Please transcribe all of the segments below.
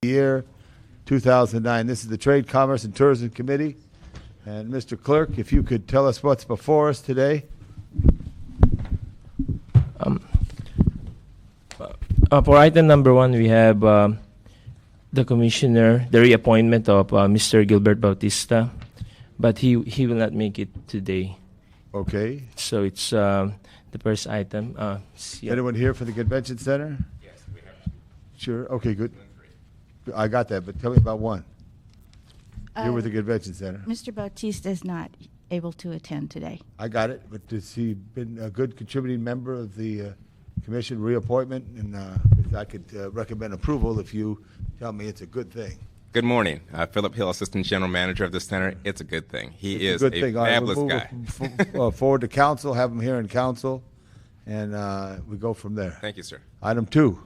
year 2009. This is the Trade, Commerce, and Tourism Committee. And Mr. Clerk, if you could tell us what's before us today. For item number 1, we have the commissioner, the reappointment of Mr. Gilbert Bautista, but he will not make it today. Okay. So it's the first item. Anyone here for the convention center? Yes, we have. Sure. Okay, good. I got that, but tell me about one. Here with the convention center. Mr. Bautista is not able to attend today. I got it, but has he been a good contributing member of the commission reappointment? And I could recommend approval if you tell me it's a good thing. Good morning. Philip Hill, Assistant General Manager of the Center. It's a good thing. He is a good thing. fabulous All guy. right, we'll move forward to council, have him here in council, and we go from there. Thank you, sir. Item 2.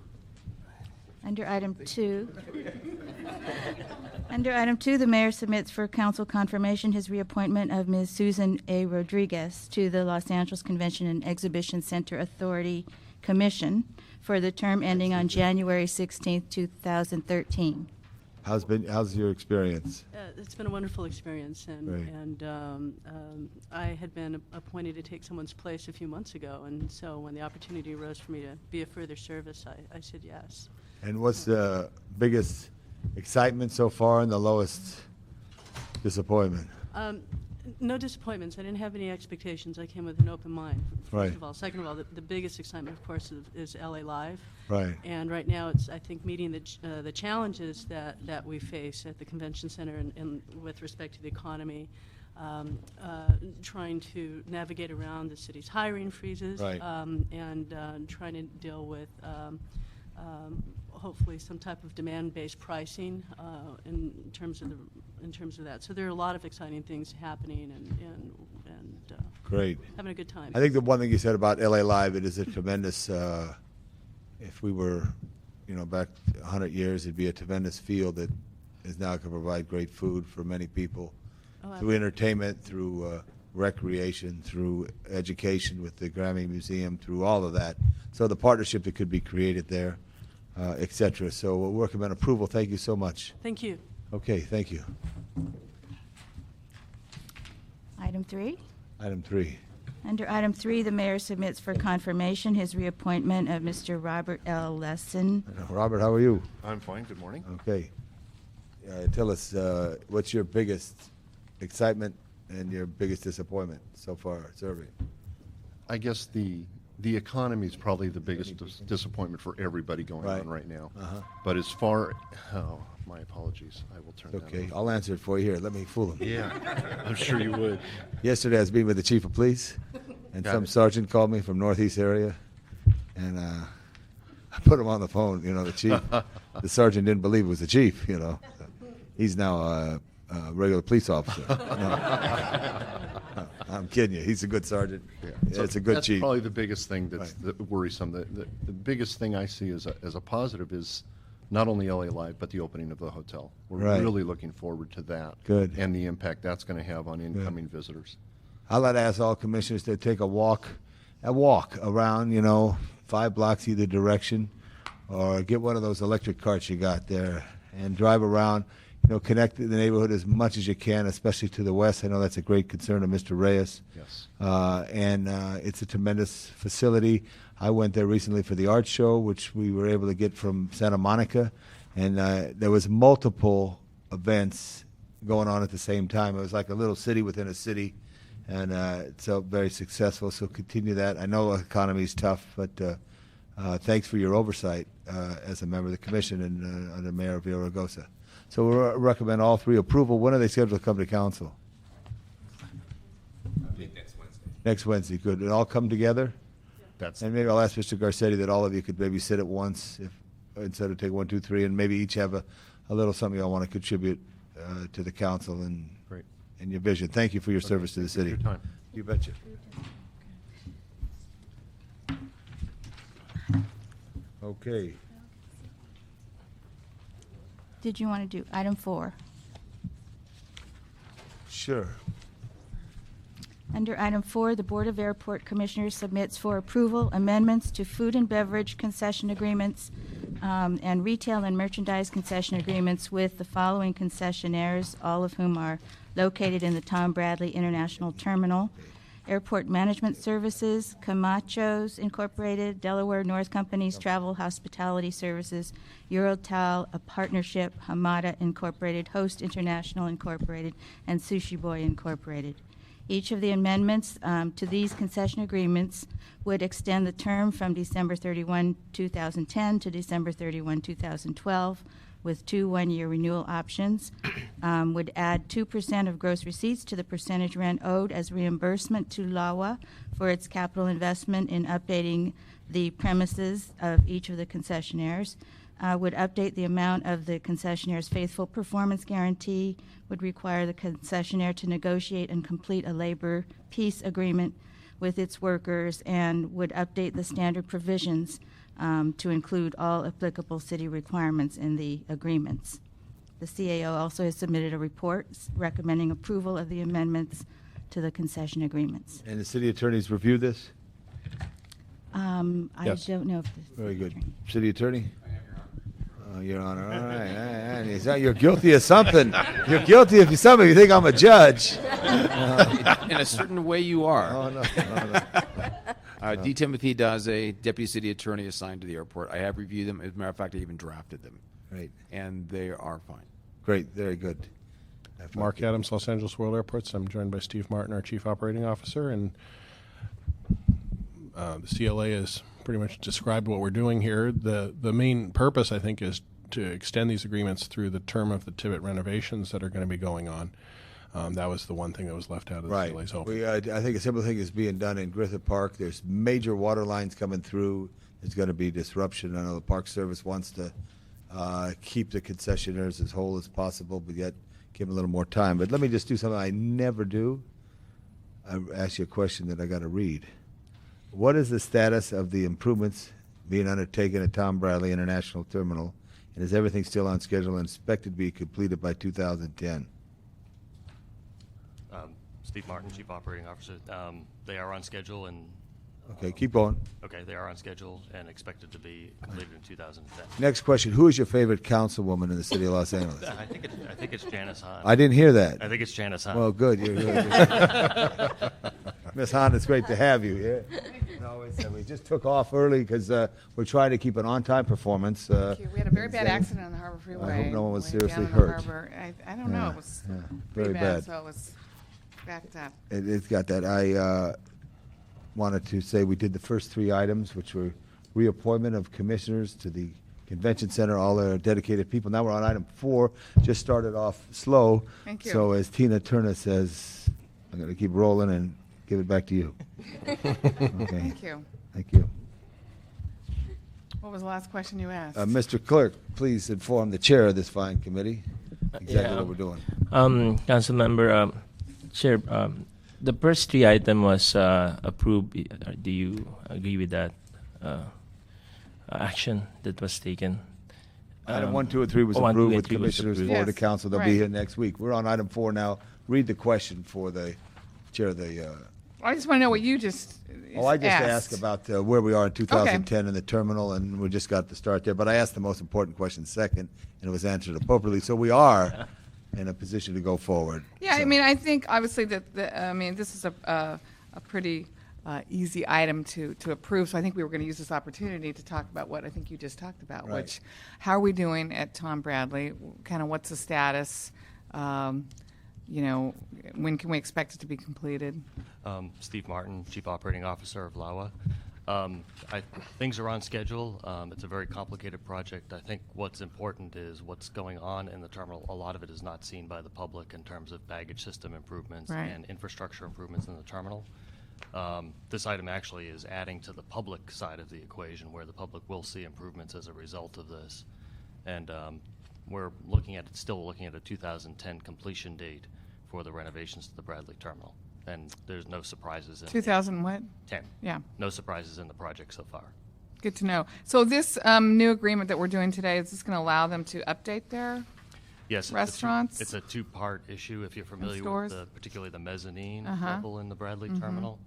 Under item 2, the mayor submits for council confirmation his reappointment of Ms. Susan A. Rodriguez to the Los Angeles Convention and Exhibition Center Authority Commission for the term ending on January 16th, 2013. How's your experience? It's been a wonderful experience, and Right. I had been appointed to take someone's place a few months ago, and so when the opportunity arose for me to be of further service, I said yes. And what's the biggest excitement so far and the lowest disappointment? No disappointments. I didn't have any expectations. I came with an open mind, first Right. of all. Second of all, the biggest excitement, of course, is LA Live. Right. And right now, it's, I think, meeting the challenges that we face at the convention center and with respect to the economy, trying to navigate around the city's hiring freezes, Right. and trying to deal with hopefully some type of demand-based pricing in terms of that. So there are a lot of exciting things happening, and Great. having a good time. I think the one thing you said about LA Live, it is a tremendous, if we were, back 100 years, it'd be a tremendous field that is now going to provide great food for many people through entertainment, through recreation, through education with the Grammy Museum, through all of that. So the partnership that could be created there, et cetera. So we'll work on approval. Thank you so much. Thank you. Okay, thank you. Item 3. Item 3. Under item 3, the mayor submits for confirmation his reappointment of Mr. Robert L. Lesson. Robert, how are you? I'm fine. Good morning. Okay. Tell us, what's your biggest excitement and your biggest disappointment so far serving? I guess the economy is probably the biggest disappointment for everybody going on right now. But as far, my apologies. I will turn that Okay, off. I'll answer it for you here. Let me fool him. Yeah, I'm sure you would. Yesterday I was meeting with the chief of police, and Got some it. sergeant called me from Northeast area, and I put him on the phone. The chief, the sergeant didn't believe it was the chief. He's now a regular police officer. No, I'm kidding you. He's a good sergeant. So It's a good that's chief. probably the biggest thing that's Right. that worrisome. The biggest thing I see as a positive is not only LA Live, but the opening of the hotel. We're Right. really looking forward to that. Good. And the impact that's going to have on incoming visitors. I'd like to ask all commissioners to take a walk around, 5 blocks either direction, or get one of those electric carts you got there and drive around, connect the neighborhood as much as you can, especially to the west. I know that's a great concern of Mr. Reyes. Yes. And it's a tremendous facility. I went there recently for the art show, which we were able to get from Santa Monica, and there was multiple events going on at the same time. It was like a little city within a city, and so very successful. So continue that. I know the economy's tough, but thanks for your oversight as a member of the commission and under Mayor Villaraigosa. So we recommend all 3 approval. When are they scheduled to come to council? I think next Wednesday. Next Wednesday, good. It all come together? That's And maybe I'll ask Mr. Garcetti that all of you could maybe sit at once instead of take 1, 2, 3, and maybe each have a little something y'all want to contribute to the council and great. your vision. Thank you for your service to the Thank city. you for your time. You betcha. Okay. Did you want to do item 4? Sure. Under item 4, the Board of Airport Commissioners submits for approval amendments to food and beverage concession agreements and retail and merchandise concession agreements with the following concessionaires, all of whom are located in the Tom Bradley International Terminal: Airport Management Services, Camachos Incorporated, Delaware North Companies Travel Hospitality Services, Eurotal, a partnership, Hamada Incorporated, Host International Incorporated, and Sushi Boy Incorporated. Each of the amendments to these concession agreements would extend the term from December 31, 2010 to December 31, 2012, with 2 one-year renewal options, would add 2% of gross receipts to the percentage rent owed as reimbursement to LAWA for its capital investment in updating the premises of each of the concessionaires, would update the amount of the concessionaire's faithful performance guarantee, would require the concessionaire to negotiate and complete a labor peace agreement with its workers, and would update the standard provisions to include all applicable city requirements in the agreements. The CAO also has submitted a report recommending approval of the amendments to the concession agreements. And the city attorneys reviewed this? Yes. I don't know if this. Very good. City attorney? Your Honor. All right. Is that you're guilty of something? You're guilty of something. You think I'm a judge? In a certain way, you are. Oh, no. D. Timothy does a deputy city attorney assigned to the airport. I have reviewed them. As a matter of fact, I even drafted them, Great. and they are fine. Great. Very good. Mark Adams, Los Angeles World Airports. I'm joined by Steve Martin, our Chief Operating Officer, and the CLA has pretty much described what we're doing here. The main purpose, I think, is to extend these agreements through the term of the Tibbet renovations that are going to be going on. That was the one thing that was left out of the Right. CLA's open. We, I think a similar thing is being done in Griffith Park. There's major water lines coming through. There's going to be disruption. I know the Park Service wants to keep the concessionaires as whole as possible, but yet give them a little more time. But let me just do something I never do. I ask you a question that I got to read. What is the status of the improvements being undertaken at Tom Bradley International Terminal, and is everything still on schedule and expected to be completed by 2010? Steve Martin, Chief Operating Officer. They are on schedule and Okay, keep going. okay, they are on schedule and expected to be completed in 2010. Next question. Who is your favorite councilwoman in the city of Los Angeles? I think it's Janice Hahn. I didn't hear that. I think it's Janice Hahn. Well, good. You're good. Miss Hahn, it's great to have you. Yeah. No, we just took off early because we're trying to keep an on-time performance. Thank you. We had a very bad accident on the Harbor Freeway. I hope no one was going seriously down the hurt. harbor. I don't know. It was very pretty bad. so it was backed up. It's got that. I wanted to say we did the first 3 items, which were reappointment of commissioners to the convention center, all our dedicated people. Now we're on item 4. Just started off slow. Thank you. So as Tina Turner says, I'm going to keep rolling and give it back to you. Okay. Thank you. Thank you. What was the last question you asked? Mr. Clerk, please inform the chair of this fine committee exactly yeah. what we're doing. Council member, Chair, the first 3 item was approved. Do you agree with that action that was taken? Item 1, 2, and 3 was 1, 2, approved and with 3 was commissioners approved. for the Yes, council. They'll right. be here next week. We're on item 4 now. Read the question for the chair of the. I just want to know what you just I just asked. asked about where we are in 2010 in the terminal, and we just got to start there. But I asked the most important question second, and it was answered appropriately. So we are in a position to go forward. Yeah, So- I mean, I think obviously that this is a pretty easy item to approve. So I think we were going to use this opportunity to talk about what I think you just talked about, Right. which how are we doing at Tom Bradley? Kind of what's the status? When can we expect it to be completed? Steve Martin, Chief Operating Officer of LAWA. Things are on schedule. It's a very complicated project. I think what's important is what's going on in the terminal. A lot of it is not seen by the public in terms of baggage system improvements Right. and infrastructure improvements in the terminal. This item actually is adding to the public side of the equation, where the public will see improvements as a result of this. And we're still looking at a 2010 completion date for the renovations to the Bradley terminal. And there's no surprises in 2000 what? 10. Yeah. No surprises in the project so far. Good to know. So this new agreement that we're doing today, is this going to allow them to update their Yes, restaurants? It's a two-part issue. If you're familiar stores? with particularly the mezzanine Uh-huh. level in the Bradley terminal,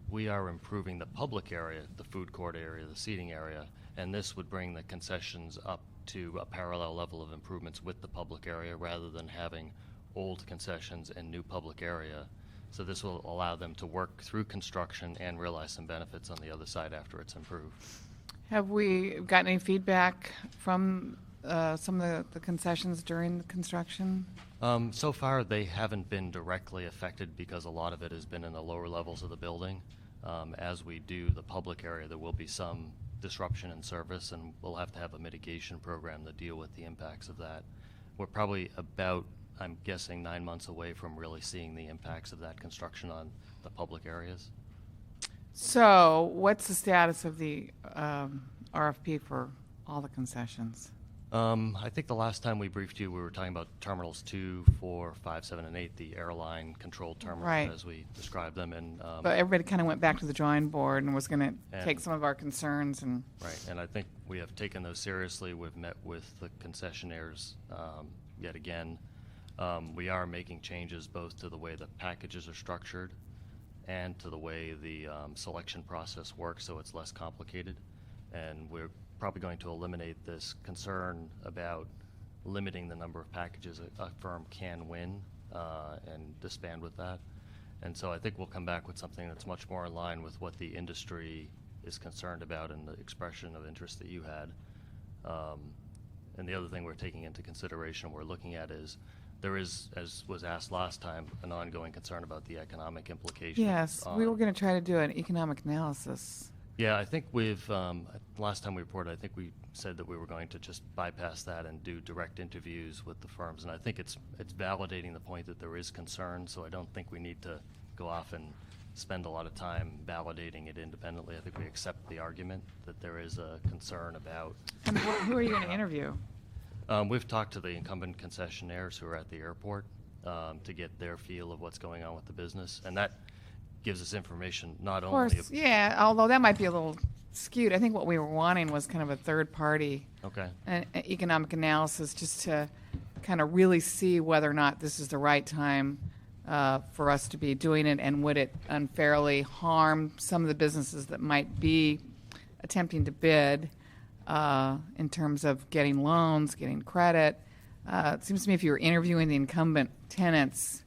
we are improving the public area, the food court area, the seating area, And this would bring the concessions up to a parallel level of improvements with the public area rather than having old concessions and new public area. So this will allow them to work through construction and realize some benefits on the other side after it's improved. Have we gotten any feedback from some of the concessions during the construction? So far, they haven't been directly affected because a lot of it has been in the lower levels of the building. As we do the public area, there will be some disruption in service, and we'll have to have a mitigation program to deal with the impacts of that. We're probably about, I'm guessing, 9 months away from really seeing the impacts of that construction on the public areas. So what's the status of the RFP for all the concessions? I think the last time we briefed you, we were talking about terminals 2, 4, 5, 7, and 8, the airline-controlled terminals, Right. as we described them. And But everybody kind of went back to the drawing board and was going to take some of our concerns and. right, and I think we have taken those seriously. We've met with the concessionaires yet again. We are making changes both to the way the packages are structured and to the way the selection process works, so it's less complicated. And we're probably going to eliminate this concern about limiting the number of packages a firm can win and disband with that. And so I think we'll come back with something that's much more in line with what the industry is concerned about and the expression of interest that you had. And the other thing we're taking into consideration, we're looking at is there is, as was asked last time, an ongoing concern about the economic implications. Yes, we were going to try to do an economic analysis. Yeah, I think we've, last time we reported, I think we said that we were going to just bypass that and do direct interviews with the firms. And I think it's validating the point that there is concern, so I don't think we need to go off and spend a lot of time validating it independently. I think we accept the argument that there is a concern about. And who are you going to interview? We've talked to the incumbent concessionaires who are at the airport to get their feel of what's going on with the business. And that gives us information not Of only. course, yeah, although that might be a little skewed. I think what we were wanting was kind of a third party Okay. economic analysis just to kind of really see whether or not this is the right time for us to be doing it, and would it unfairly harm some of the businesses that might be attempting to bid in terms of getting loans, getting credit. It seems to me if you were interviewing the incumbent tenants,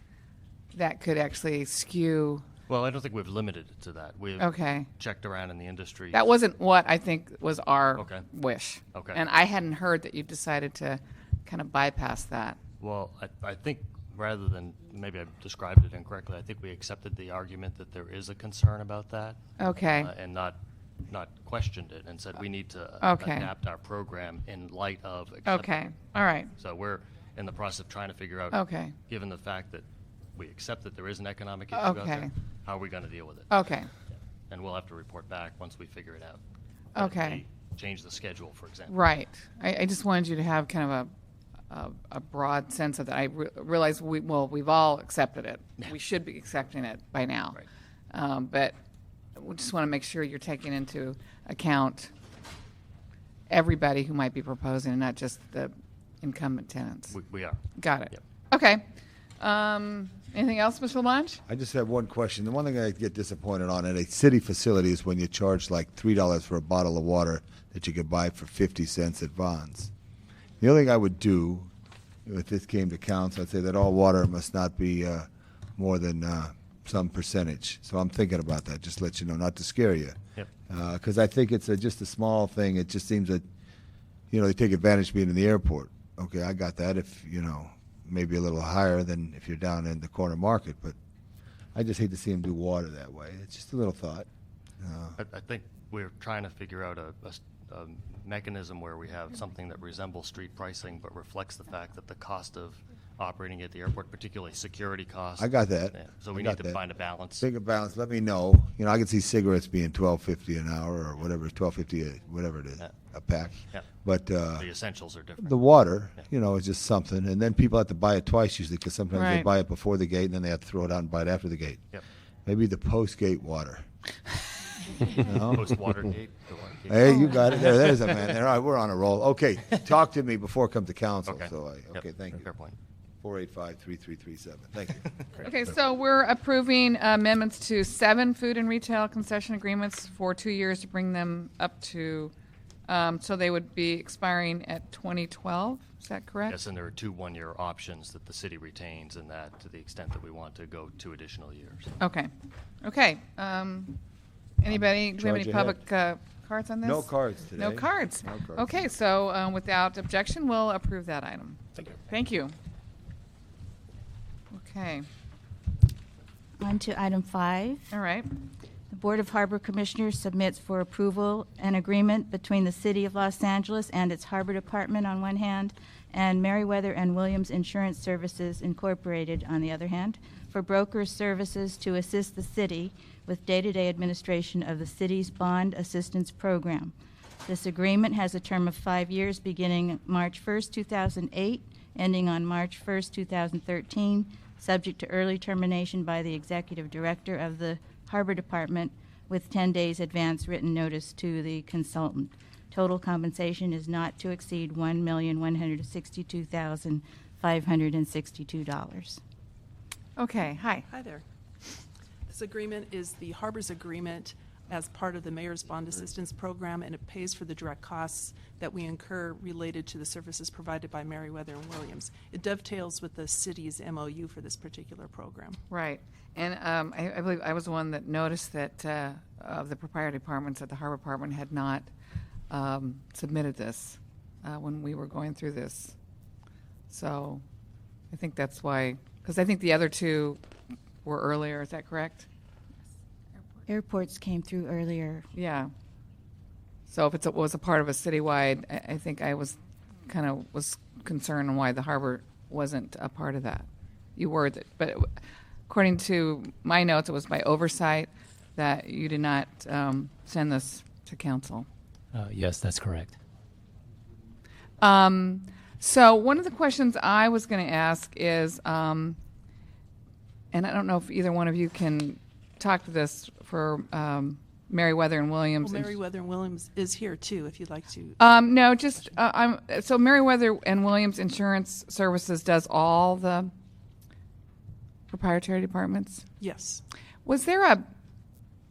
that could actually skew. Well, I don't think we've limited it to that. We've Okay. checked around in the industry. That wasn't what I think was our Okay. wish. Okay. And I hadn't heard that you decided to kind of bypass that. Well, I think rather than, maybe I described it incorrectly, I think we accepted the argument that there is a concern about that. Okay. And not questioned it and said we need to Okay. adapt our program in light of Okay. All right. So we're in the process of trying to figure out, Okay. given the fact that we accept that there is an economic issue out Okay. there, how are we going to deal with it? Okay. And we'll have to report back once we figure it out. Okay. Change the schedule, for example. Right. I just wanted you to have kind of a broad sense of that. I realize we've all accepted it. We should be accepting it by now. Right. But we just want to make sure you're taking into account everybody who might be proposing, and not just the incumbent tenants. We are. Got it. Yep. Okay. Anything else, Mr. Labange? I just have one question. The one thing I get disappointed on at a city facility is when you charge like $3 for a bottle of water that you could buy for 50 cents at Vons. The only thing I would do, if this came to council, I'd say that all water must not be more than some percentage. So I'm thinking about that, just to let you know, not to scare you. Yep. Because I think it's just a small thing. It just seems that, they take advantage of being in the airport. Okay, I got that. If, maybe a little higher than if you're down in the corner market, but I just hate to see them do water that way. It's just a little thought. I think we're trying to figure out a mechanism where we have something that resembles street pricing but reflects the fact that the cost of operating at the airport, particularly security costs. I got that. Yeah, so I we got need to that. find a balance. Bigger balance. Let me know. I can see cigarettes being $12.50 an hour or whatever, $12.50 whatever it is, Yeah. a pack. Yeah. But The essentials are different. the water, Yeah. is just something. And then people have to buy it twice usually because sometimes they Right. buy it before the gate and then they have to throw it out and buy it after the gate. Yep. Maybe the post-gate water. Post Watergate. Hey, you got it there. That is a man there. All right, we're on a roll. Okay, talk to me before it comes to council. Okay. So Yep. thank you. Fair point. 485-3337. Thank you. Okay, so we're approving amendments to 7 food and retail concession agreements for 2 years to bring them up to So they would be expiring at 2012, is that correct? Yes, and there are 2 one-year options that the city retains in that, to the extent that we want to go 2 additional years. Okay. Okay. Anybody, do we have any Charge public cards on this? No cards today. No cards. No cards. Okay, so without objection, we'll approve that item. Thank you. Thank you. Okay. On to item 5. All right. The Board of Harbor Commissioners submits for approval an agreement between the City of Los Angeles and its Harbor Department on one hand, and Meriwether and Williams Insurance Services Incorporated on the other hand, for broker services to assist the city with day-to-day administration of the city's bond assistance program. This agreement has a term of 5 years beginning March 1st, 2008, ending on March 1st, 2013, subject to early termination by the Executive Director of the Harbor Department with 10 days advance written notice to the consultant. Total compensation is not to exceed $1,162,562. Okay, hi. Hi there. This agreement is the Harbor's agreement as part of the Mayor's Bond Assistance Program, and it pays for the direct costs that we incur related to the services provided by Meriwether and Williams. It dovetails with the city's MOU for this particular program. Right. And I believe I was the one that noticed that of the proprietary departments that the Harbor Department had not submitted this when we were going through this. So I think that's why, because I think the other 2 were earlier, is that correct? Airports came through earlier. Yeah. So if it was a part of a citywide, I think I was concerned on why the harbor wasn't a part of that. You were, but according to my notes, it was by oversight that you did not send this to council. Yes, that's correct. So one of the questions I was going to ask is, and I don't know if either one of you can talk to this for Meriwether and Williams. Well, Meriwether and Williams is here too, if you'd like to. No, just so Meriwether and Williams Insurance Services does all the proprietary departments. Yes. Was there a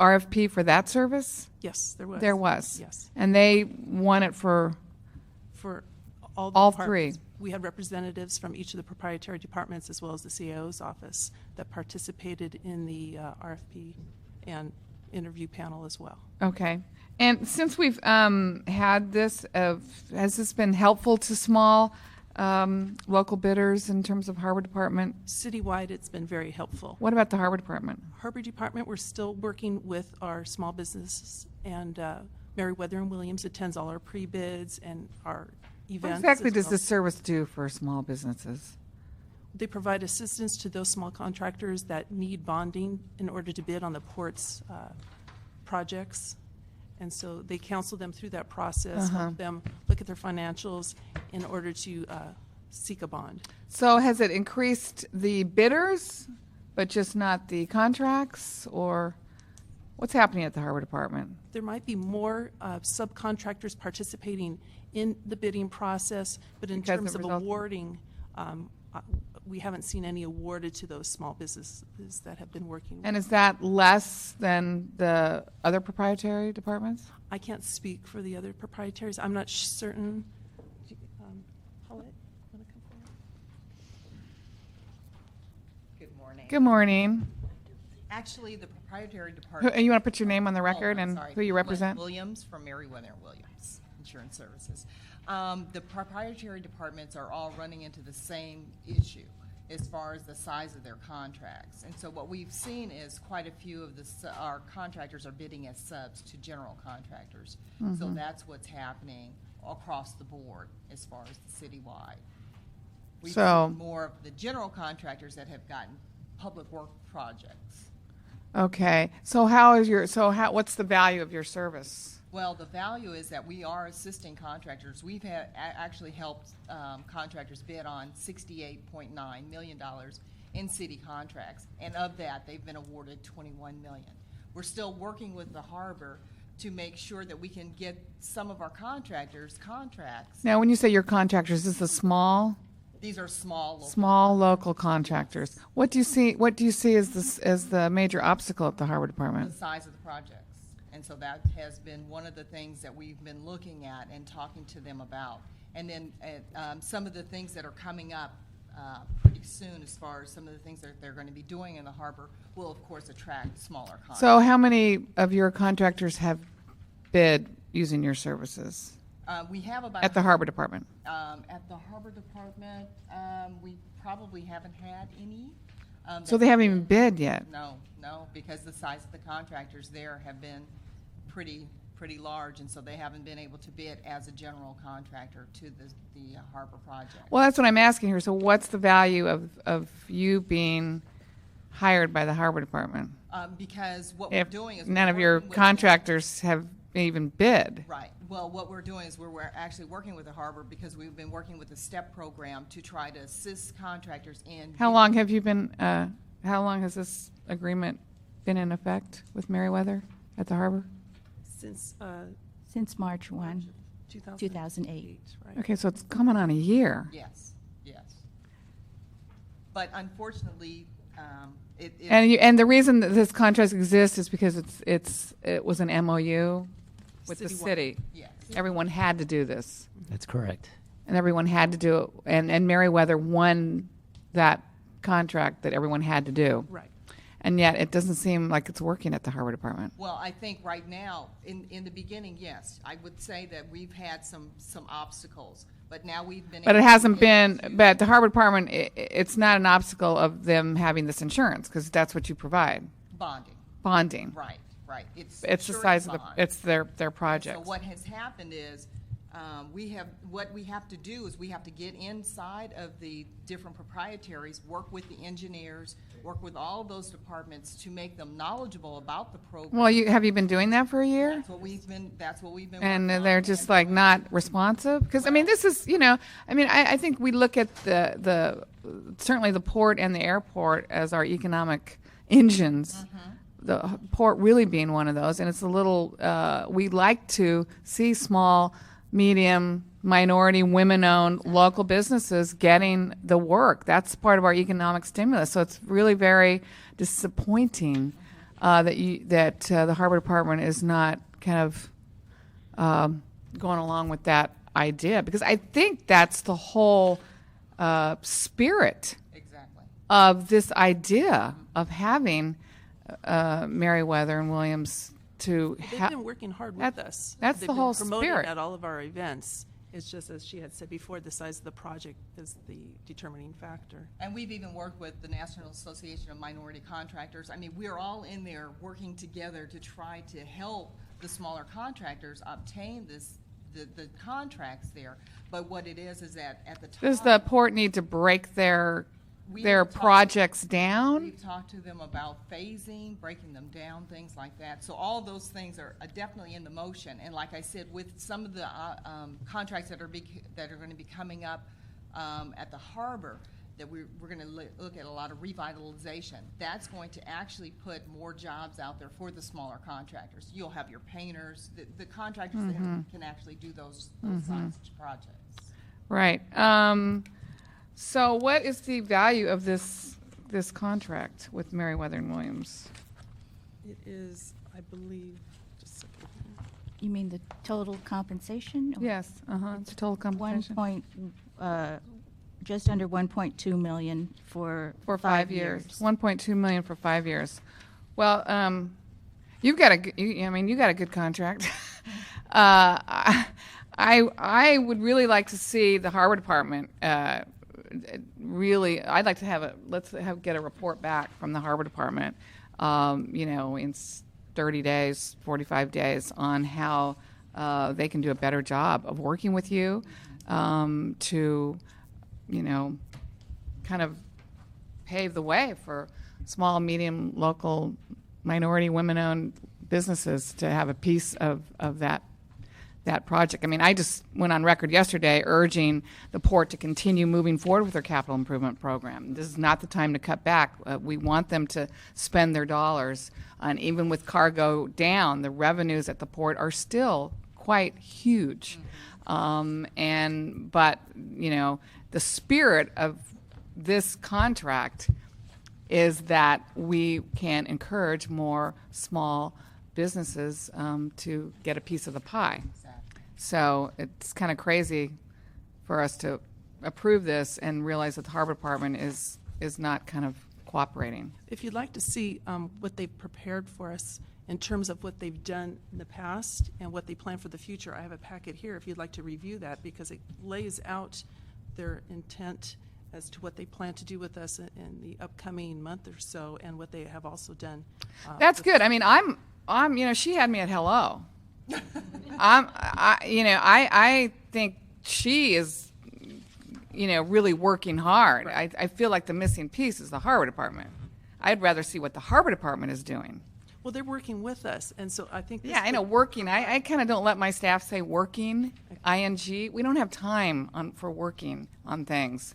RFP for that service? Yes, there was. There was. Yes. And they won it for all all departments. 3. We had representatives from each of the proprietary departments as well as the CAO's office that participated in the RFP and interview panel as well. Okay. And since we've had this, has this been helpful to small local bidders in terms of Harbor Department? Citywide, it's been very helpful. What about the Harbor Department? Harbor Department, we're still working with our small businesses, and Meriwether and Williams attends all our pre-bids and our events. What exactly as does well. this service do for small businesses? They provide assistance to those small contractors that need bonding in order to bid on the port's projects. And so they counsel them through that process, help them look at their financials in order to seek a bond. So has it increased the bidders, but just not the contracts, or what's happening at the Harbor Department? There might be more subcontractors participating in the bidding process, but in Because terms the of result- awarding, we haven't seen any awarded to those small businesses that have been working with. And is that less than the other proprietary departments? I can't speak for the other proprietaries. I'm not certain. Paulette, want to come forward? Good morning. Good morning. Actually, the proprietary department. You want to put your name on the record I'm and sorry. who you represent? Williams from Meriwether and Williams Insurance Services. The proprietary departments are all running into the same issue as far as the size of their contracts. And so what we've seen is quite a few of our contractors are bidding as subs to general contractors. So that's what's happening across the board as far as the citywide. We've seen more of the general contractors that have gotten public work projects. Okay. So what's the value of your service? Well, the value is that we are assisting contractors. We've actually helped contractors bid on $68.9 million in city contracts, and of that, they've been awarded $21 million. We're still working with the harbor to make sure that we can get some of our contractors contracts. Now, when you say your contractors, is this small? These are small local contractors. What do you see as the major obstacle at the Harbor Department? The size of the projects. And so that has been one of the things that we've been looking at and talking to them about. And then some of the things that are coming up pretty soon, as far as some of the things that they're going to be doing in the harbor, will of course attract smaller contractors. So how many of your contractors have bid using your services We have about at the Harbor Department? At the Harbor Department, we probably haven't had any. So they haven't even bid yet? No, because the size of the contractors there have been pretty large, and so they haven't been able to bid as a general contractor to the harbor project. Well, that's what I'm asking here. So what's the value of you being hired by the Harbor Department? Because what If we're doing is none we're of your working with- contractors have even bid. Right. Well, what we're doing is we're actually working with the harbor because we've been working with the STEP program to try to assist contractors in. How long have you been, how long has this agreement been in effect with Meriwether at the harbor? Since March 1, 2008. 2008. Right. Okay, so it's coming on a year. Yes. But unfortunately, And the reason that this contract exists is because it was an MOU with the Citywide. city. Yes. Everyone had to do this, That's correct. and everyone had to do it, and Meriwether won that contract that everyone had to do. Right. And yet, it doesn't seem like it's working at the Harbor Department. well, I think right now, in the beginning, yes, I would say that we've had some obstacles, but now we've been. But it able to hasn't get been, to- but the Harbor Department, it's not an obstacle of them having this insurance, because that's what you provide, bonding. Right. It's the insurance size of bond. it's their project. So what has happened is, what we have to do is we have to get inside of the different proprietaries, work with the engineers, work with all of those departments to make them knowledgeable about the program. Well, have you been doing that for a year? That's what we've been And working they're on. just like not responsive? Because, I mean, this is, I think we look at the certainly the port and the airport as our economic engines. Mm-hmm. The port really being one of those, and it's a little, we like to see small, medium, minority, women-owned local businesses getting the work. That's part of our economic stimulus. So it's really very disappointing that the Harbor Department is not kind of going along with that idea, because I think that's the whole spirit Exactly. of this idea of having Meriwether and Williams to They've been working hard with us. That's They've the been whole promoting spirit. at all of our events. It's just, as she had said before, the size of the project is the determining factor. And we've even worked with the National Association of Minority Contractors. I mean, we're all in there working together to try to help the smaller contractors obtain the contracts there. But what it is that at the time. Does the port need to break their We have talked- projects down? We've talked to them about phasing, breaking them down, things like that. So all those things are definitely in the motion. And like I said, with some of the contracts that are going to be coming up at the harbor, that we're going to look at a lot of revitalization. That's going to actually put more jobs out there for the smaller contractors. You'll have your painters, the contractors that can actually do those size projects. Right. So what is the value of this contract with Meriwether and Williams? It is, I believe, just a second here. You mean the total compensation? Yes, it's a total compensation. Just under 1.2 million for 5 years. 1.2 million for 5 years. Well, you got a good contract. I would really like to see the Harbor Department. I'd like to get a report back from the Harbor Department. In 30 days, 45 days, on how they can do a better job of working with you to, kind of pave the way for small, medium, local, minority, women-owned businesses to have a piece of that project. I mean, I just went on record yesterday urging the port to continue moving forward with their capital improvement program. This is not the time to cut back. We want them to spend their dollars, and even with cargo down, the revenues at the port are still quite huge. But the spirit of this contract is that we can encourage more small businesses to get a piece of the pie. So it's kind of crazy for us to approve this and realize that the Harbor Department is not kind of cooperating. If you'd like to see what they've prepared for us in terms of what they've done in the past and what they plan for the future, I have a packet here if you'd like to review that, because it lays out their intent as to what they plan to do with us in the upcoming month or so, and what they have also done. That's good. I mean, I'm she had me at hello. I think she is, really working hard. Right. I feel like the missing piece is the Harbor Department. I'd rather see what the Harbor Department is doing. Well, they're working with us, and so I think. Yeah, I know, working. I kind of don't let my staff say working, ing. We don't have time for working on things.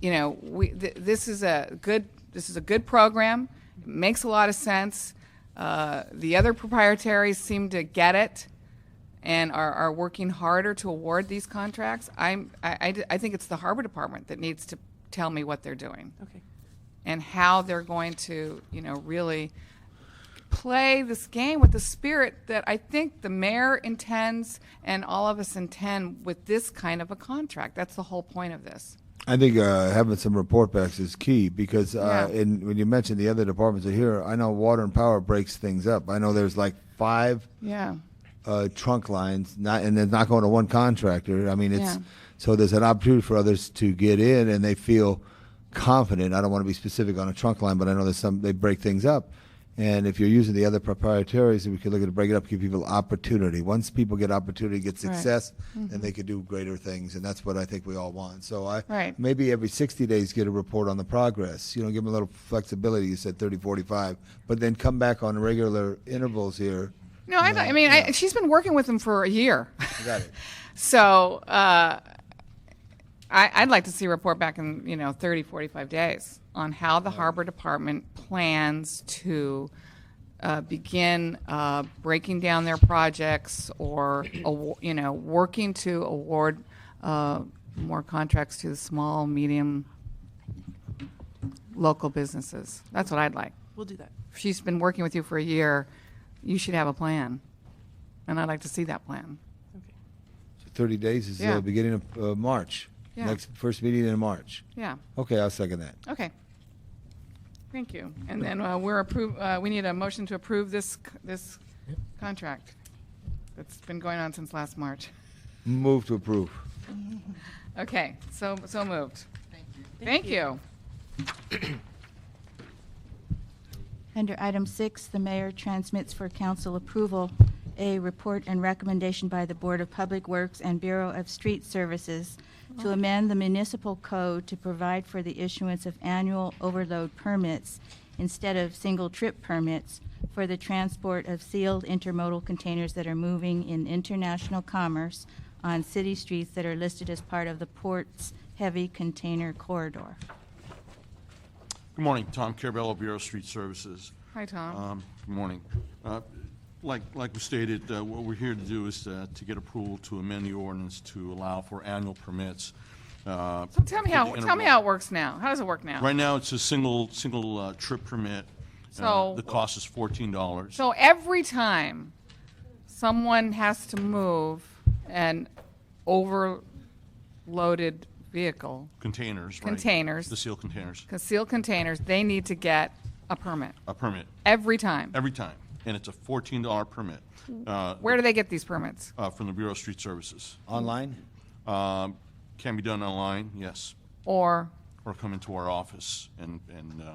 This is a good program. It makes a lot of sense. The other proprietaries seem to get it and are working harder to award these contracts. I think it's the Harbor Department that needs to tell me what they're doing. Okay. And how they're going to, really play this game with the spirit that I think the mayor intends and all of us intend with this kind of a contract. That's the whole point of this. I think having some report backs is key, because when you mentioned the other departments are here, I know Water and Power breaks things up. I know there's like 5 trunk lines, and they're not going to one contractor. I mean, so there's an opportunity for others to get in, and they feel confident. I don't want to be specific on a trunk line, but I know they break things up. And if you're using the other proprietaries, we could look at break it up, give people opportunity. Once people get opportunity, get success, then they could do greater things, and that's what I think we all want. So maybe every 60 days get a report on the progress. Give them a little flexibility. You said 30, 45, but then come back on regular intervals here. No, she's been working with them for a year. I got it. So I'd like to see a report back in 30, 45 days on how the Harbor Department plans to begin breaking down their projects, or working to award more contracts to the small, medium, local businesses. That's what I'd like. We'll do that. If she's been working with you for a year, you should have a plan, and I'd like to see that plan. Okay. So 30 days is the beginning of March. Yeah. Next first meeting in March. Yeah. Okay, I'll second that. Okay. Thank you. And then we need a motion to approve this contract that's been going on since last March. Move to approve. Okay, so moved. Thank you. Under item 6, the mayor transmits for council approval a report and recommendation by the Board of Public Works and Bureau of Street Services to amend the municipal code to provide for the issuance of annual overload permits instead of single-trip permits for the transport of sealed intermodal containers that are moving in international commerce on city streets that are listed as part of the port's heavy container corridor. Good morning. Tom Carabello, Bureau of Street Services. Hi, Tom. Good morning. Like we stated, what we're here to do is to get approval to amend the ordinance to allow for annual permits. So tell me how it works now. How does it work now? Right now, it's a single trip permit. So the cost is $14. So every time someone has to move an overloaded vehicle, containers, the sealed containers, they need to get a permit. A permit. Every time. Every time. And it's a $14 permit. Where do they get these permits? From the Bureau of Street Services. Online? Can be done online, yes. Or come into our office and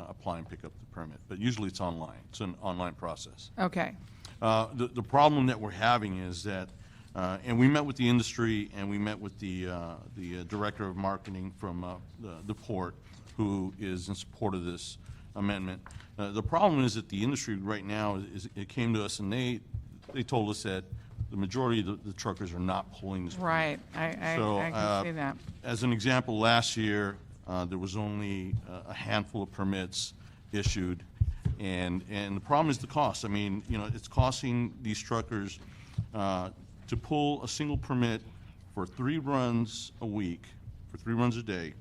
apply and pick up the permit. But usually it's online. It's an online process. Okay. The problem that we're having is that, and we met with the industry and we met with the director of marketing from the port, who is in support of this amendment. The problem is that the industry right now it came to us and they told us that the majority of the truckers are not pulling this. Right, I can see that. As an example, last year there was only a handful of permits issued, and the problem is the cost. I mean, it's costing these truckers to pull a single permit for 3 runs a week, for 3 runs a day,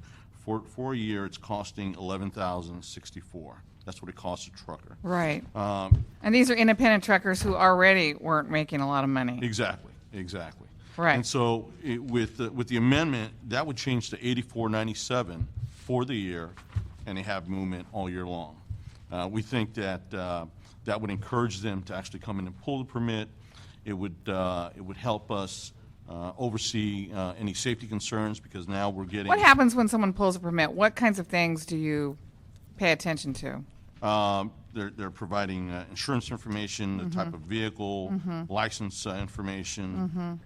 for a year, it's costing $11,064. That's what it costs a trucker. Right. And these are independent truckers who already weren't making a lot of money. Exactly. Right. And so with the amendment, that would change to $84.97 for the year, and they have movement all year long. We think that that would encourage them to actually come in and pull the permit. It would help us oversee any safety concerns, because now we're getting. What happens when someone pulls a permit? What kinds of things do you pay attention to? They're providing insurance information, the type of vehicle, license information,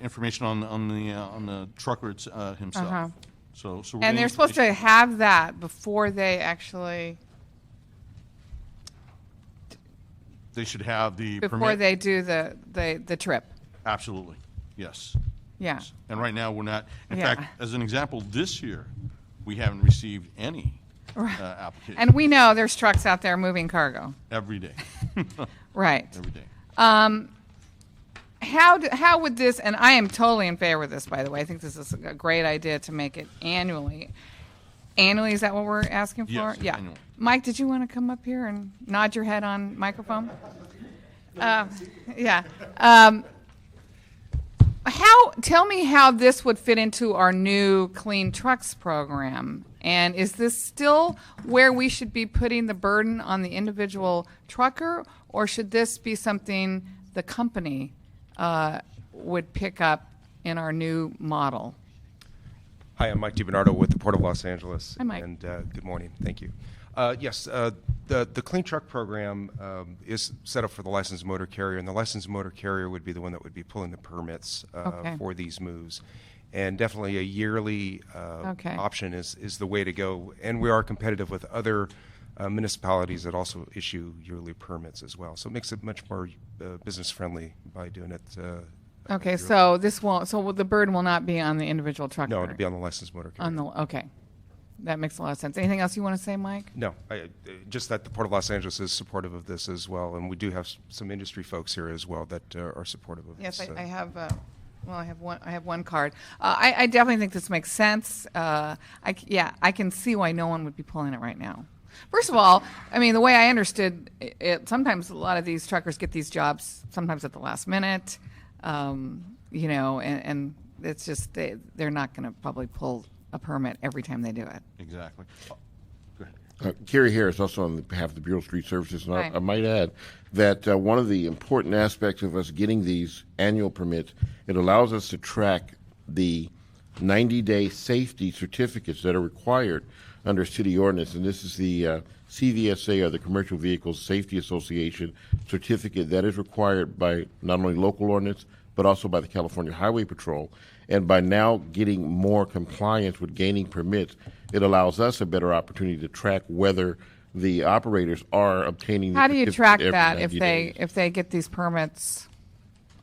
information on the trucker himself. So we're and getting they're supposed to have that before they actually. They should have the before permit. they do the trip. Absolutely, yes. Yeah. Yes. And right now we're not. In Yeah. fact, as an example, this year we haven't received any applications. And we know there's trucks out there moving cargo. Every day. Right. Every day. How would this, and I am totally in favor of this, by the way. I think this is a great idea to make it annually. Annually, is that what we're asking for? Yes, Yeah. annually. Mike, did you want to come up here and nod your head on microphone? Yeah. Tell me how this would fit into our new Clean Trucks program. And is this still where we should be putting the burden on the individual trucker, or should this be something the company would pick up in our new model? Hi, I'm Mike DiBernardo with the Port of Los Angeles. Hi, Mike. And good morning. Thank you. Yes, the Clean Truck Program is set up for the licensed motor carrier, and the licensed motor carrier would be the one that would be pulling the permits Okay. for these moves. And definitely a yearly Okay. option is the way to go. And we are competitive with other municipalities that also issue yearly permits as well. So it makes it much more business friendly by doing it. Okay, so this won't. So the burden will not be on the individual trucker. No, it'll be on the licensed motor carrier. Okay, that makes a lot of sense. Anything else you want to say, Mike? No, just that the Port of Los Angeles is supportive of this as well, and we do have some industry folks here as well that are supportive of Yes, this. I have. I have one card. I definitely think this makes sense. I can see why no one would be pulling it right now. First of all, I mean, the way I understood it, sometimes a lot of these truckers get these jobs sometimes at the last minute, and it's just they're not going to probably pull a permit every time they do it. Exactly. Kerry Harris, also on behalf of the Bureau of Street Services, and Hi. I might add that one of the important aspects of us getting these annual permits, it allows us to track the 90-day safety certificates that are required under city ordinance, and this is the CVSA, or the Commercial Vehicles Safety Association certificate that is required by not only local ordinance but also by the California Highway Patrol. And by now getting more compliance with gaining permits, it allows us a better opportunity to track whether the operators are obtaining the How do you certificate track every that 90 days. if they get these permits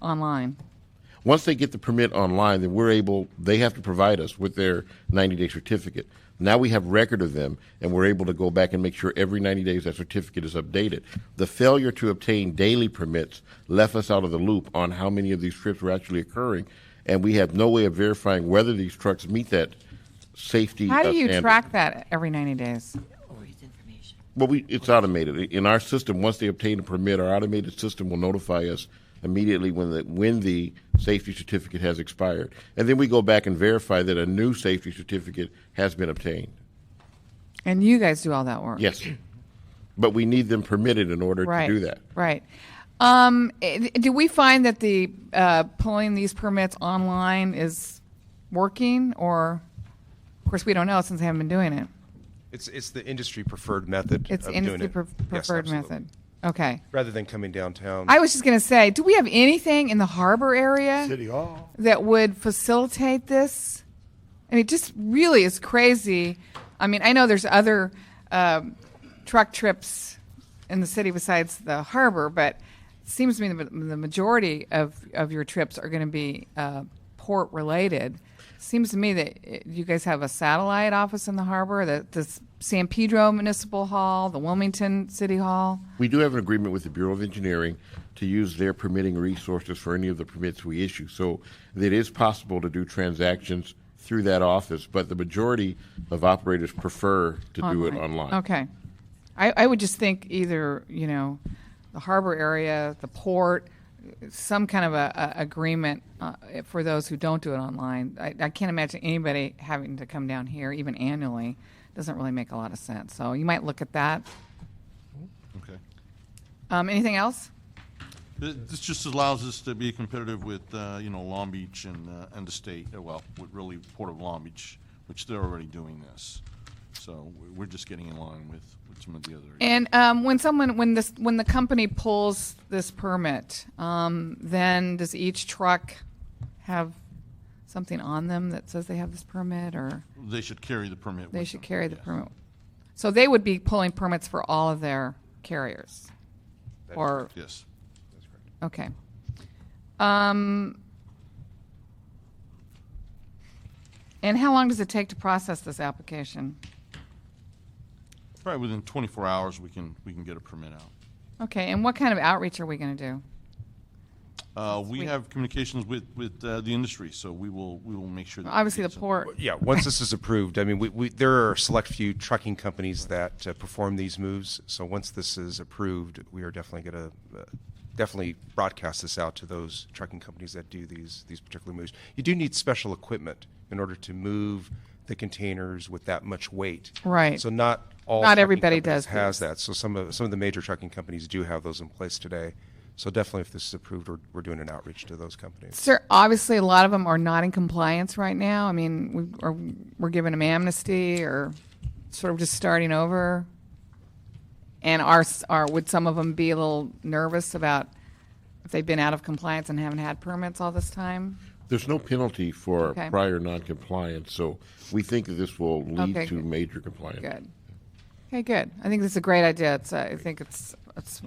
online? Once they get the permit online, then they have to provide us with their 90-day certificate. Now we have record of them, and we're able to go back and make sure every 90 days that certificate is updated. The failure to obtain daily permits left us out of the loop on how many of these trips were actually occurring, and we have no way of verifying whether these trucks meet that safety How do you standard. track that every 90 days? Well, it's automated. In our system, once they obtain a permit, our automated system will notify us immediately when the safety certificate has expired. And then we go back and verify that a new safety certificate has been obtained. And you guys do all that work? Yes. But we need them permitted in order Right. to do that. Right. Do we find that the pulling these permits online is working, or, of course, we don't know since they haven't been doing it. It's the industry preferred method. It's of industry doing it. Yes, preferred absolutely. method. Okay. Rather than coming downtown. I was just going to say, do we have anything in the harbor area City Hall. that would facilitate this? I mean, it just really is crazy. I mean, I know there's other truck trips in the city besides the harbor, but it seems to me the majority of your trips are going to be port related. seems to me that you guys have a satellite office in the harbor, the San Pedro Municipal Hall, the Wilmington City Hall. We do have an agreement with the Bureau of Engineering to use their permitting resources for any of the permits we issue. So it is possible to do transactions through that office, but the majority of operators prefer to do it online. Okay. I would just think either, the harbor area, the port, some kind of a agreement for those who don't do it online. I can't imagine anybody having to come down here, even annually. Doesn't really make a lot of sense. So you might look at that. Okay. Anything else? This just allows us to be competitive with, Long Beach and the state, with really Port of Long Beach, which they're already doing this. So we're just getting in line with some of the other. And when the company pulls this permit, then does each truck have something on them that says they have this permit, or they should carry the permit. They should carry the permit. So they would be pulling permits for all of their carriers, or yes, that's correct. Okay. And how long does it take to process this application? Probably within 24 hours we can get a permit out. Okay, and what kind of outreach are we going to do? We have communications with the industry, so we will make sure that obviously the port. Yeah, once this is approved, I mean, there are a select few trucking companies that perform these moves. So once this is approved, we are definitely going to definitely broadcast this out to those trucking companies that do these particular moves. You do need special equipment in order to move the containers with that much weight. Right. So not all. Not everybody has that. So some of the major trucking companies do have those in place today. So definitely, if this is approved, we're doing an outreach to those companies. Sir, obviously, a lot of them are not in compliance right now. I mean, we're giving them amnesty, or sort of just starting over. And would some of them be a little nervous about if they've been out of compliance and haven't had permits all this time? There's no penalty for prior noncompliance, so we think that this will lead to major compliance. Good. Okay, good. I think this is a great idea. I think it's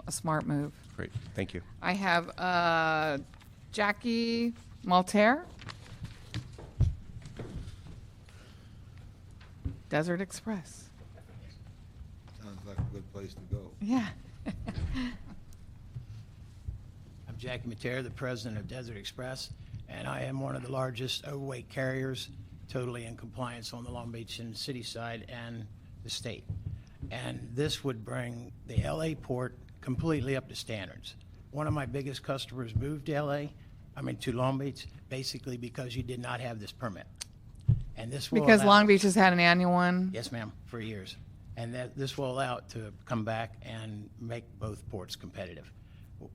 a smart move. Great. Thank you. I have Jackie Maltaire. Desert Express. Sounds like a good place to go. Yeah. I'm Jackie Maltaire, the president of Desert Express, and I am one of the largest overweight carriers totally in compliance on the Long Beach and city side and the state. And this would bring the LA port completely up to standards. One of my biggest customers moved to to Long Beach, basically because you did not have this permit. And this will because allow, Long Beach has had an annual one? Yes, ma'am, for years. And this will allow it to come back and make both ports competitive.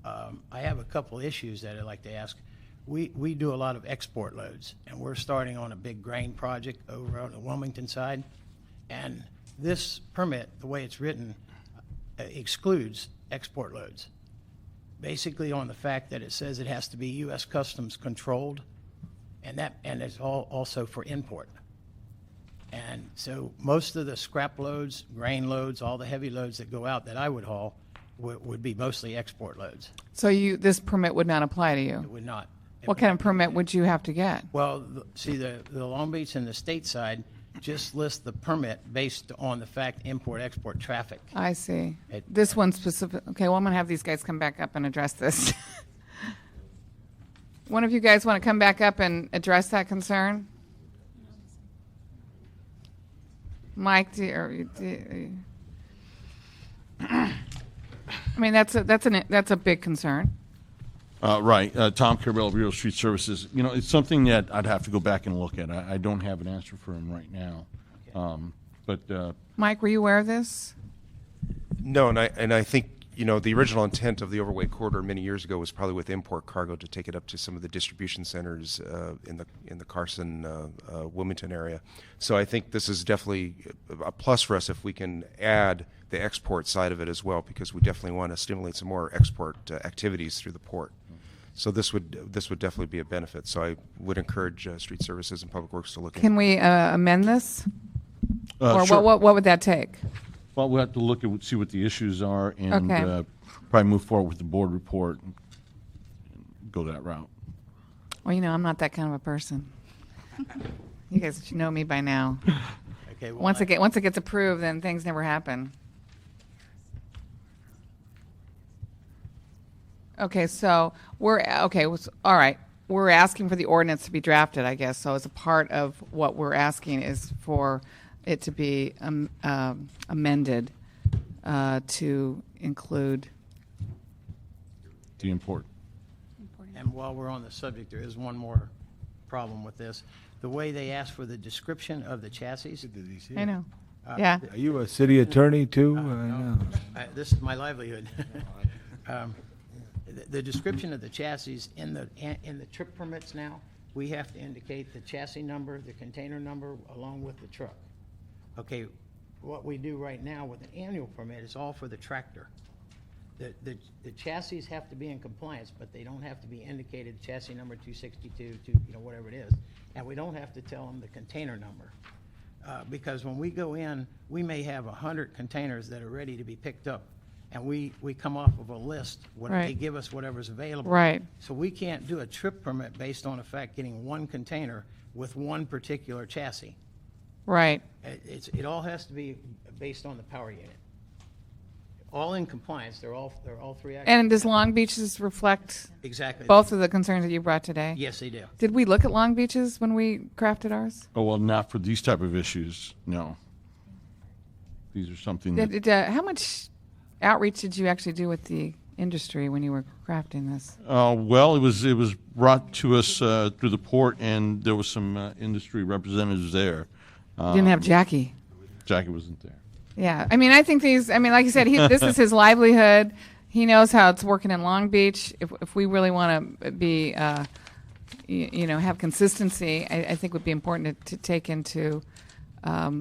I have a couple issues that I'd like to ask. We do a lot of export loads, and we're starting on a big grain project over on the Wilmington side. And this permit, the way it's written, excludes export loads, basically on the fact that it says it has to be U.S. Customs controlled, and it's all also for import. And so most of the scrap loads, grain loads, all the heavy loads that go out that I would haul would be mostly export loads. So this permit would not apply to you? It would not. What kind of permit would you have to get? Well, see, the Long Beach and the state side just list the permit based on the fact import-export traffic. I see. This one specific. Okay, well, I'm going to have these guys come back up and address this. One of you guys want to come back up and address that concern? Mike, I mean, that's a big concern. Right. Tom Carabello, Bureau of Street Services. It's something that I'd have to go back and look at. I don't have an answer for him right now. But Mike, were you aware of this? No, and I think the original intent of the overweight corridor many years ago was probably with import cargo to take it up to some of the distribution centers in the Carson, Wilmington area. So I think this is definitely a plus for us if we can add the export side of it as well, because we definitely want to stimulate some more export activities through the port. So this would definitely be a benefit. So I would encourage Street Services and Public Works to look. Can we amend this? Or sure. what would that take? Well, we'll have to look at see what the issues are and probably move forward with the board report and go that route. Well, I'm not that kind of a person. You guys should know me by now. Okay, well, Once it gets approved, then things never happen. Okay, so all right. We're asking for the ordinance to be drafted, I guess. So as a part of what we're asking is for it to be amended to include. The import. And while we're on the subject, there is one more problem with this. The way they ask for the description of the chassis. I know. Yeah. Are you a city attorney too? No. This is my livelihood. The description of the chassis in the trip permits now, we have to indicate the chassis number, the container number, along with the truck. Okay, what we do right now with an annual permit is all for the tractor. The chassis have to be in compliance, but they don't have to be indicated chassis number 262, whatever it is. And we don't have to tell them the container number. Because when we go in, we may have 100 containers that are ready to be picked up. And we come off of a list, Right. they give us whatever's available. Right. So we can't do a trip permit based on, in fact, getting one container with one particular chassis. Right. It all has to be based on the power unit. All in compliance, they're all three. And does Long Beach's reflect Exactly. both of the concerns that you brought today? Yes, they do. Did we look at Long Beach's when we crafted ours? Oh, well, not for these type of issues, no. These are something that, How much outreach did you actually do with the industry when you were crafting this? well, it was brought to us through the port, and there was some industry representatives there. You didn't have Jackie. Jackie wasn't there. Yeah, I mean, I think like you said, this is his livelihood. He knows how it's working in Long Beach. If we really want to be, have consistency, I think it would be important to take into.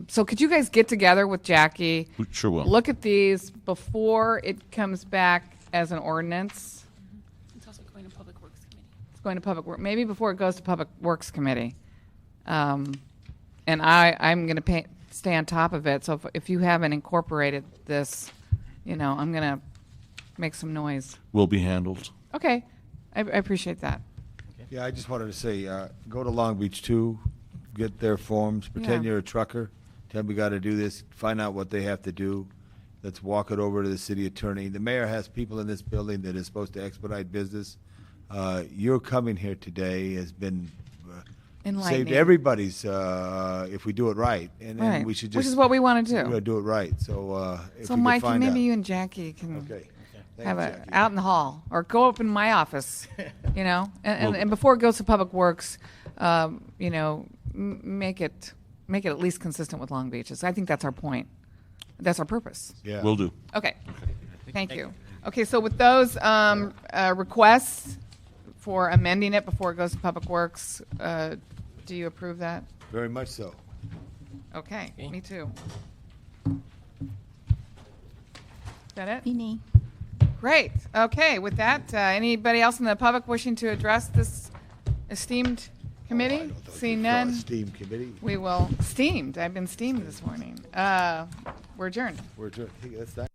So could you guys get together with Jackie? We sure will. Look at these before it comes back as an ordinance. It's also going to Public Works Committee. It's going to Public Works, maybe before it goes to Public Works Committee. And I'm going to stay on top of it. So if you haven't incorporated this, I'm going to make some noise. Will be handled. Okay. I appreciate that. Yeah, I just wanted to say, go to Long Beach too, get their forms, pretend you're a trucker, tell them we got to do this, find out what they have to do. Let's walk it over to the city attorney. The mayor has people in this building that is supposed to expedite business. Your coming here today has been saved everybody's if we do it right, and Right. we should just Which is what we want to do. We're gonna do it right. So if So we could Mike, find maybe out. you and Jackie can Okay. have Thanks, a Jackie. out in the hall or go up in my office, and before it goes to Public Works, make it at least consistent with Long Beach's. I think that's our point. That's our purpose. Yeah, Will do. Okay. Thank you. Okay, so with those requests for amending it before it goes to Public Works, do you approve that? Very much so. Okay, me too. Is that it? Beanie. Great. Okay, with that, anybody else in the public wishing to address this esteemed committee? Seeing none, Steam committee. we will. Steamed. I've been steamed this morning. We're adjourned. We're adjourned. Hey, that's that.